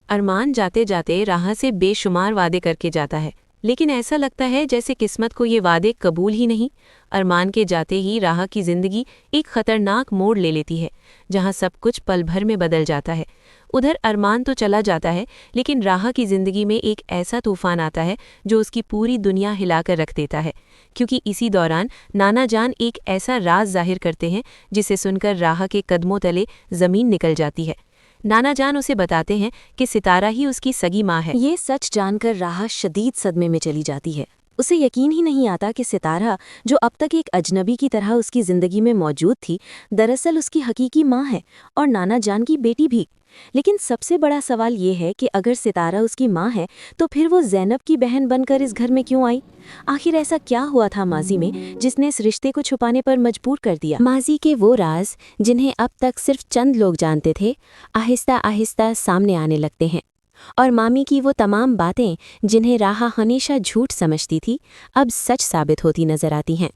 अरमान जाते जाते राह से बेशुमार वादे करके जाता है, लेकिन ऐसा लगता है जैसे किस्मत को ये वादे कबूल ही नहीं। अरमान के जाते ही राह की जिंदगी एक खतरनाक मोड़ ले लेती है, जहां सब कुछ पल भर में बदल जाता है। उधर अरमान तो चला जाता है, लेकिन राह की जिंदगी में एक ऐसा तूफान आता है जो उसकी पूरी दुनिया हिलाकर रख देता है, क्योंकि इसी दौरान नाना जान एक ऐसा राज जाहिर करते हैं जिसे सुनकर राह के कदमों तले जमीन निकल जाती है। नाना जान उसे बताते हैं कि सितारा ही उसकी सगी माँ है। ये सच जानकर राह शदीद सदमे में चली जाती है। उसे यकीन ही नहीं आता कि सितारा, जो अब तक एक अजनबी की तरह उसकी जिंदगी में मौजूद थी, दरअसल उसकी हकीकी माँ है और नाना जान की बेटी भी। लेकिन सबसे बड़ा सवाल ये है कि अगर सितारा उसकी माँ है तो फिर वो ज़ैनब की बहन बनकर इस घर में क्यों आई? आखिर ऐसा क्या हुआ था माजी में जिसने इस रिश्ते को छुपाने पर मजबूर कर दिया? माजी के वो राज जिन्हें अब तक सिर्फ चंद लोग जानते थे, आहिस्ता आहिस्ता सामने आने लगते हैं, और मामी की वो तमाम बातें जिन्हें राह हमेशा झूठ समझती थी, अब सच साबित होती नजर आती हैं।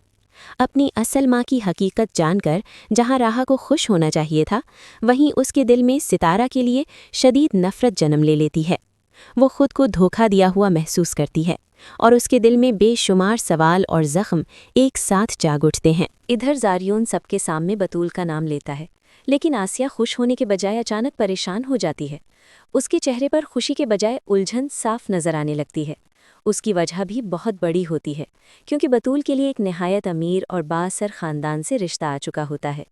अपनी असल माँ की हकीकत जानकर जहाँ राह को खुश होना चाहिए था, वहीं उसके दिल में सितारा के लिए शदीद नफरत जन्म ले लेती है। वो खुद को धोखा दिया हुआ महसूस करती है और उसके दिल में बेशुमार सवाल और जख्म एक साथ जाग उठते हैं। इधर ज़ारियून सबके सामने बतूल का नाम लेता है, लेकिन आसिया खुश होने के बजाय अचानक परेशान हो जाती है। उसके चेहरे पर खुशी के बजाय उलझन साफ नजर आने लगती है। उसकी वजह भी बहुत बड़ी होती है, क्योंकि बतूल के लिए एक नहायत अमीर और बाअसर ख़ानदान से रिश्ता आ चुका होता है।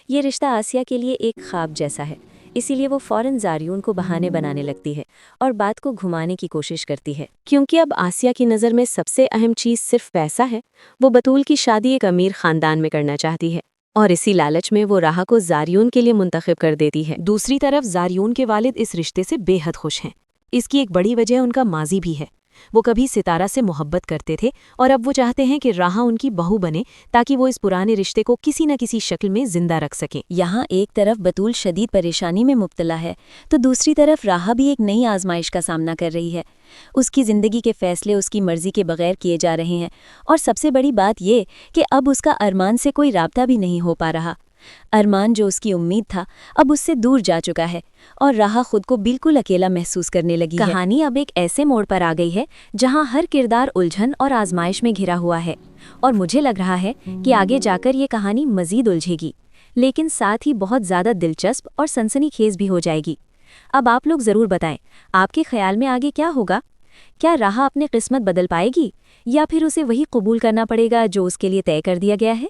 ये रिश्ता आसिया के लिए एक ख्वाब जैसा है, इसीलिए वो फ़ौरन ज़ारियून को बहाने बनाने लगती है और बात को घुमाने की कोशिश करती है। क्योंकि अब आसिया की नज़र में सबसे अहम चीज़ सिर्फ पैसा है, वो बतूल की शादी एक अमीर ख़ानदान में करना चाहती है और इसी लालच में वो राह को ज़ारियून के लिए मुंतखब कर देती है। दूसरी तरफ ज़ारियून के वालिद इस रिश्ते से बेहद खुश हैं। इसकी एक बड़ी वजह उनका माजी भी है। वो कभी सितारा से मोहब्बत करते थे और अब वो चाहते हैं कि राह उनकी बहू बने, ताकि वो इस पुराने रिश्ते को किसी न किसी शक्ल में जिंदा रख सकें। यहाँ एक तरफ बतूल शदीद परेशानी में मुब्तला है, तो दूसरी तरफ राह भी एक नई आजमाइश का सामना कर रही है। उसकी ज़िंदगी के फैसले उसकी मर्जी के बगैर किए जा रहे हैं, और सबसे बड़ी बात ये कि अब उसका अरमान से कोई राब्ता भी नहीं हो पा रहा। अरमान, जो उसकी उम्मीद था, अब उससे दूर जा चुका है और राह खुद को बिल्कुल अकेला महसूस करने लगी है। कहानी अब एक ऐसे मोड़ पर आ गई है जहां हर किरदार उलझन और आजमाइश में घिरा हुआ है, और मुझे लग रहा है कि आगे जाकर ये कहानी मजीद उलझेगी, लेकिन साथ ही बहुत ज़्यादा दिलचस्प और सनसनीखेज भी हो जाएगी। अब आप लोग ज़रूर बताएं, आपके ख्याल में आगे क्या होगा? क्या राह अपनी किस्मत बदल पाएगी, या फिर उसे वही कबूल करना पड़ेगा जो उसके लिए तय कर दिया गया है?